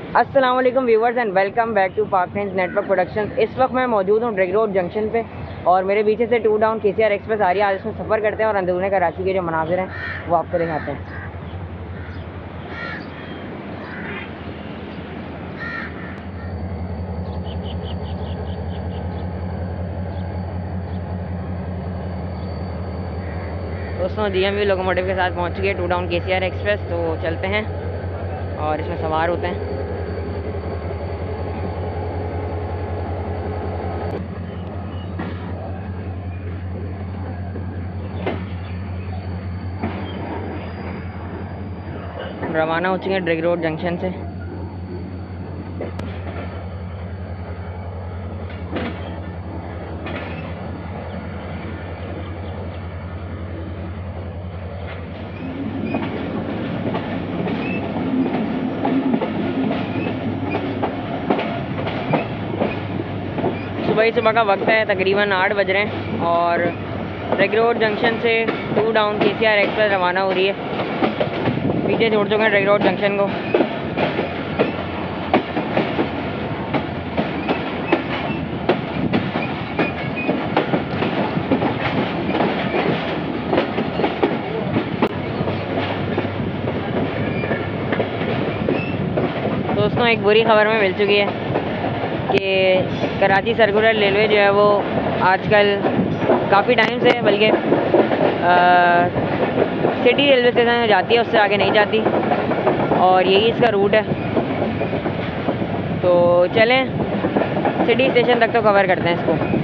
अस्सलाम वालेकुम viewers and welcome back to Pak friends network production. इस वक्त मैं मौजूद हूँ ड्रग रोड जंक्शन पे और मेरे पीछे से 2 डाउन KCR एक्सप्रेस आ रही है। आज इसमें सफ़र करते हैं और अंदरूनी कराची के जो मनाजिर हैं वो आपको दिखाते हैं। दोस्तों DMV लोकोमोटिव के साथ पहुँच गए 2 डाउन KCR एक्सप्रेस, तो चलते हैं और इसमें सवार होते हैं। रवाना हो चुके हैं ड्रग रोड जंक्शन से। सुबह ही सुबह का वक्त है, तकरीबन 8 बज रहे हैं और ड्रग रोड जंक्शन से 2 डाउन KCR एक्सप्रेस रवाना हो रही है। पीछे छोड़ चुके हैं ड्रग रोड जंक्शन को। दोस्तों एक बुरी खबर में मिल चुकी है कि कराची सर्कुलर रेलवे जो है वो आजकल काफ़ी टाइम से, बल्कि सिटी रेलवे स्टेशन में जाती है, उससे आगे नहीं जाती और यही इसका रूट है। तो चलें सिटी स्टेशन तक तो कवर करते हैं इसको।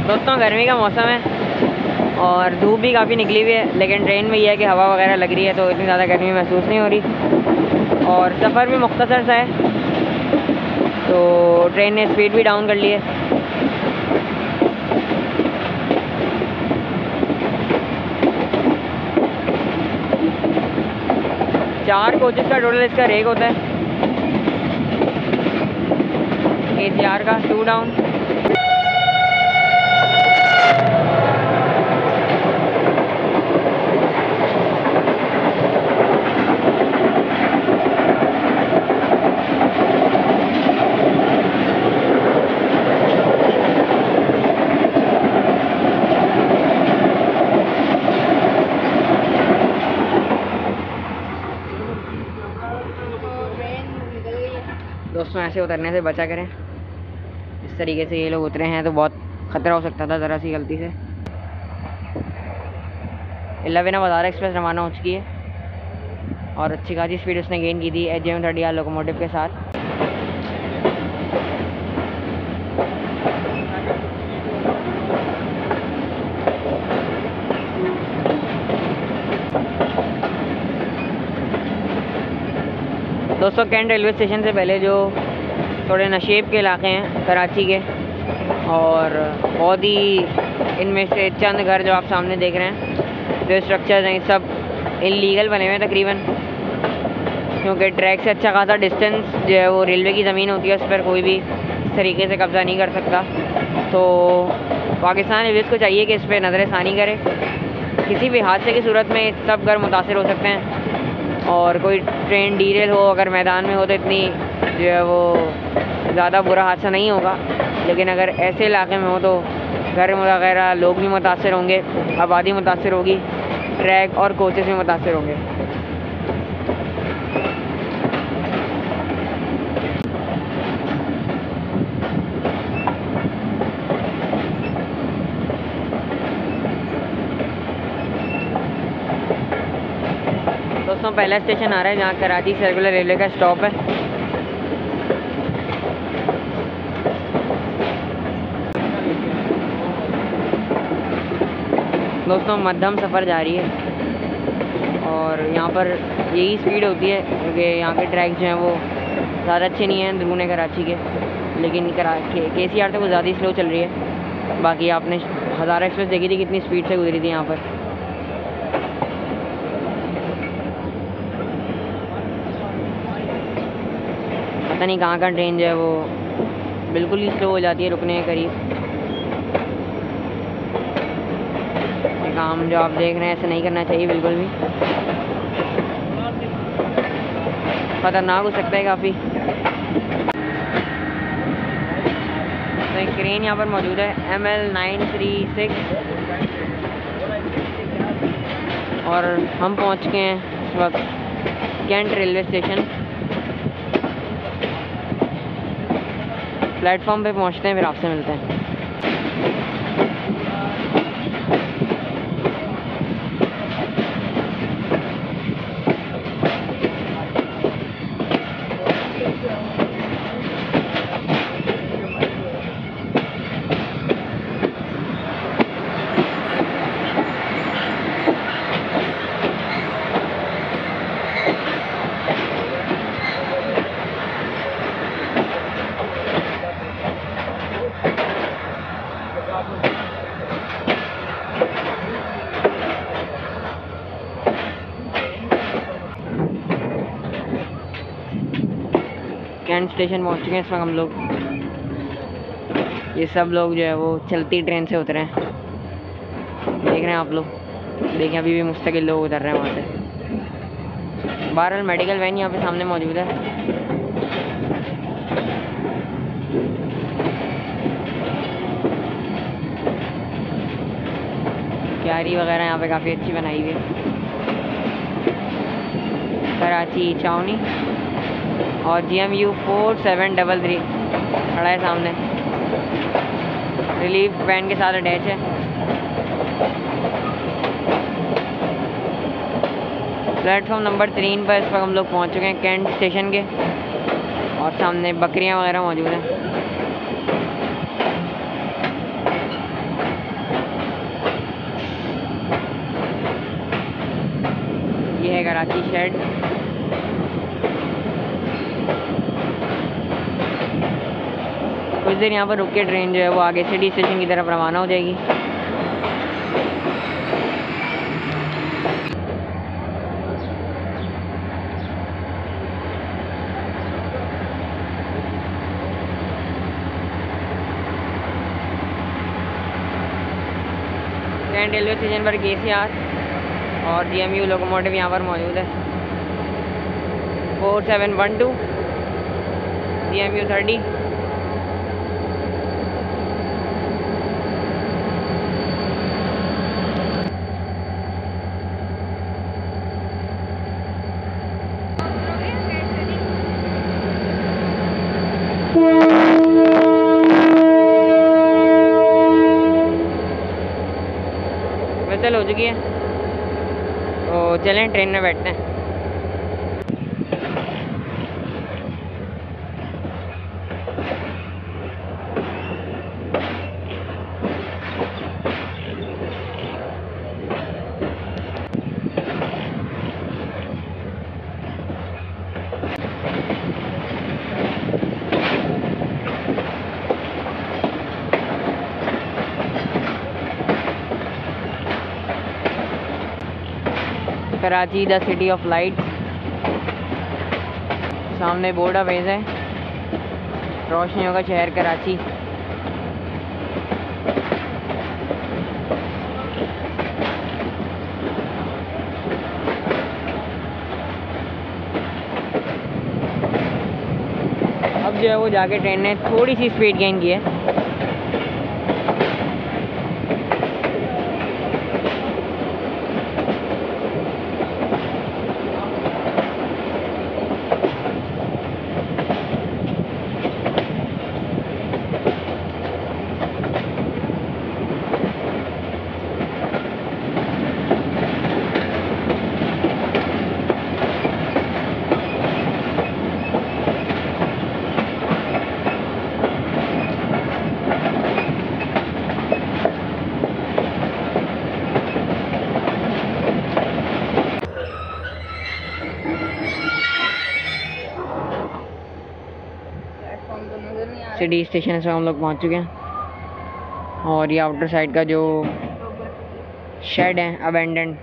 दोस्तों गर्मी का मौसम है और धूप भी काफ़ी निकली हुई है, लेकिन ट्रेन में यह है कि हवा वगैरह लग रही है तो इतनी ज़्यादा गर्मी महसूस नहीं हो रही और सफ़र भी मुख्तसर सा है, तो ट्रेन ने स्पीड भी डाउन कर ली है। चार कोचेस का टोटल इसका रेक होता है KCR का 2 डाउन। दोस्तों ऐसे उतरने से बचा करें, इस तरीके से ये लोग उतरे हैं तो बहुत ख़तरा हो सकता था ज़रा सी गलती से। 11 बाज़ार एक्सप्रेस रवाना हो चुकी है और अच्छी खासी स्पीड उसने गेन की थी HM 30R लोकोमोटिव के साथ। दोस्तों कैंट रेलवे स्टेशन से पहले जो थोड़े नशेब के इलाके हैं कराची के, और बहुत ही इनमें से चंद घर जो आप सामने देख रहे हैं, जो स्ट्रक्चर्स हैं सब इलीगल बने हुए हैं तकरीबन, क्योंकि ट्रैक से अच्छा खासा डिस्टेंस जो है वो रेलवे की ज़मीन होती है, उस पर कोई भी इस तरीके से कब्ज़ा नहीं कर सकता। तो पाकिस्तान रेलवेज़ को चाहिए कि इस पर नज़रसानी करे। किसी भी हादसे की सूरत में सब घर मुतासिर हो सकते हैं और कोई ट्रेन डीरेल हो अगर मैदान में हो तो इतनी जो है वो ज़्यादा बुरा हादसा नहीं होगा, लेकिन अगर ऐसे इलाके में हो तो घर वगैरह लोग भी मुतासिर होंगे, आबादी मुतासिर होगी, ट्रैक और कोचेस भी मुतासिर होंगे। दोस्तों पहला स्टेशन आ रहा है जहाँ कराची सर्कुलर रेलवे का स्टॉप है। दोस्तों मध्यम सफ़र जारी है और यहाँ पर यही स्पीड होती है, क्योंकि यहाँ के ट्रैक्स जो हैं वो ज़्यादा अच्छे नहीं हैं अंदरून कराची के, लेकिन KCR तक वो ज़्यादा ही स्लो चल रही है। बाकी आपने हज़ारा एक्सप्रेस देखी थी कितनी स्पीड से गुजरी थी यहाँ पर। पता नहीं कहाँ का ट्रेन जो है वो बिल्कुल ही स्लो हो जाती है रुकने के करीब। ये काम जो आप देख रहे हैं ऐसे नहीं करना चाहिए बिल्कुल भी, ख़तरनाक हो सकता है काफ़ी। तो एक क्रेन यहाँ पर मौजूद है ML936 और हम पहुँच गए हैं इस वक्त कैंट रेलवे स्टेशन। प्लेटफॉर्म पे पहुँचते हैं, फिर आपसे मिलते हैं। कैंट स्टेशन पहुँच चुके हैं इस वक्त हम लोग। ये सब लोग जो है वो चलती ट्रेन से उतरे हैं, देख रहे हैं आप लोग। देखिए अभी भी मुस्तकिल लोग उतर रहे हैं वहाँ से। बहरहाल मेडिकल वैन यहाँ पे सामने मौजूद है। क्यारी वगैरह यहाँ पे काफ़ी अच्छी बनाई हुई है। कराची छावनी और GMU 4733 खड़ा है सामने, रिलीफ वैन के साथ अटैच है। प्लेटफॉर्म नंबर 3 पर इस वक्त हम लोग पहुँच चुके हैं कैंट स्टेशन के, और सामने बकरियाँ वगैरह मौजूद हैं। ये है कराची शेड। कुछ देर यहाँ पर रुक के ट्रेन जो है वो आगे सिटी स्टेशन की तरफ रवाना हो जाएगी। कैंट रेलवे स्टेशन पर KCR और GMU लोकोमोटिव यहाँ पर मौजूद है। 4712 GMU 30। वेसल हो चुकी है, तो चलें ट्रेन में बैठते हैं। Karachi the city of light, सामने बोर्ड अवेज है, रोशनियों का शहर कराची। अब जो है वो जाके ट्रेन ने थोड़ी सी स्पीड गेन की है। सिटी स्टेशन से हम लोग पहुंच चुके हैं और ये आउटर साइड का जो शेड है अबेंडेंड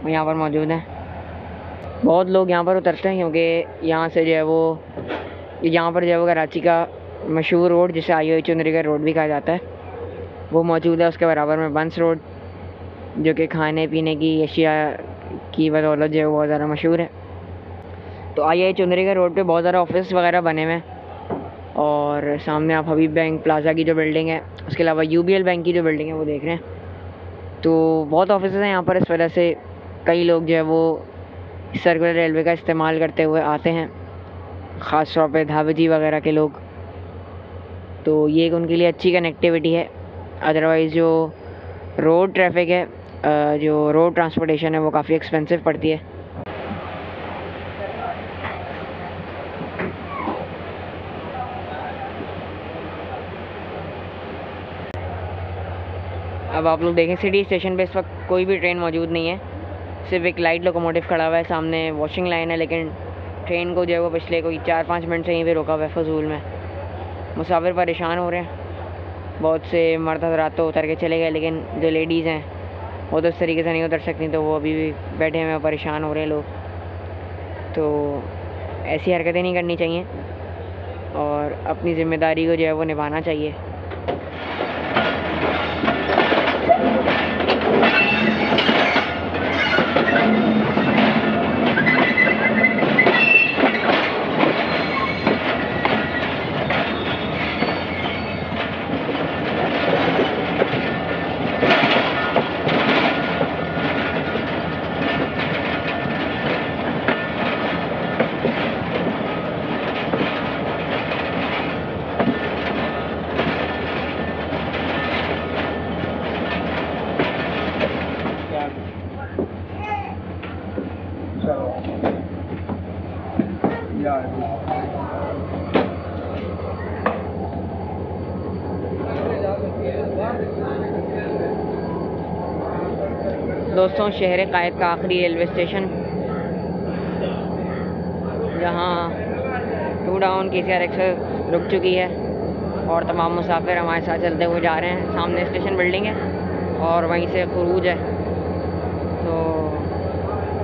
वो यहाँ पर मौजूद है। बहुत लोग यहाँ पर उतरते हैं क्योंकि यहाँ से जो है वो यहाँ पर जो है वो कराची का मशहूर रोड जिसे IOA चुनरीगढ़ रोड भी कहा जाता है वो मौजूद है। उसके बराबर में बंस रोड जो कि खाने पीने की अशिया की बदौलत जो है वो बहुत ज़्यादा मशहूर है। तो IOA चुनरीगढ़ रोड पे बहुत ज़्यादा ऑफिस वगैरह बने हुए हैं और सामने आप हबीब बैंक प्लाजा की जो बिल्डिंग है, उसके अलावा UBL बैंक की जो बिल्डिंग है वो देख रहे हैं। तो बहुत ऑफिस हैं यहाँ पर, इस वजह से कई लोग जो है वो सर्कुलर रेलवे का इस्तेमाल करते हुए आते हैं, ख़ास तौर पे धाबेजी वगैरह के लोग। तो ये एक उनके लिए अच्छी कनेक्टिविटी है। अदरवाइज़ जो रोड ट्रैफिक है, जो रोड ट्रांसपोर्टेशन है वो काफ़ी एक्सपेंसिव पड़ती है। अब आप लोग देखें सिटी स्टेशन पे इस वक्त कोई भी ट्रेन मौजूद नहीं है, सिर्फ एक लाइट लोकोमोटिव खड़ा हुआ है, सामने वॉशिंग लाइन है, लेकिन ट्रेन को जो है वो पिछले कोई 4-5 मिनट से यहीं पे रोका हुआ है फजूल में। मुसाफिर परेशान हो रहे हैं, बहुत से मर्द हज़रात तो उतर के चले गए, लेकिन जो लेडीज़ हैं वो तो इस तरीके से नहीं उतर सकती, तो वो अभी भी बैठे हुए परेशान हो रहे हैं लोग। तो ऐसी हरकतें नहीं करनी चाहिए और अपनी ज़िम्मेदारी को जो है वो निभाना चाहिए। दोस्तों, शहर कायद का आखिरी रेलवे स्टेशन जहाँ 2 डाउन KCR एक्सप्रेस रुक चुकी है और तमाम मुसाफिर हमारे साथ चलते हुए जा रहे हैं। सामने स्टेशन बिल्डिंग है और वहीं से खुरूज है, तो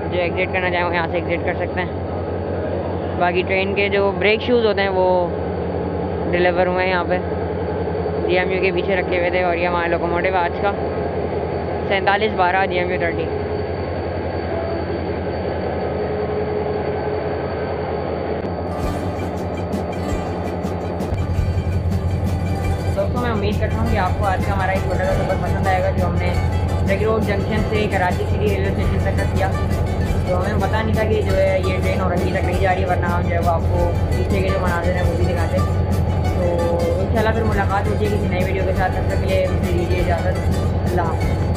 जो एग्ज़िट करना चाहें वो यहाँ से एग्ज़िट कर सकते हैं। बाकी ट्रेन के जो ब्रेक शूज़ होते हैं वो डिलीवर हुए हैं यहाँ पे, DMU के पीछे रखे हुए थे। और ये हमारा लोकोमोटिव आज का 4712 DMU 30। दोस्तों, मैं उम्मीद करता हूँ कि आपको आज का हमारा एक छोटा सा सफ़र पसंद आएगा जो हमने रिंग रोड जंक्शन से कराची सिटी रेलवे स्टेशन तक का किया। तो हमें पता नहीं था कि जो है ये ट्रेन और अभी तक नहीं जा रही, वरना हम जो है वो आपको पीछे के जो मनाज़िर हैं वो भी दिखाते। तो इंशाल्लाह फिर मुलाकात होती है किसी नई वीडियो के साथ। तब तक के लिए मुझे दीजिए इजाज़त। अल्लाह हाफ़िज़।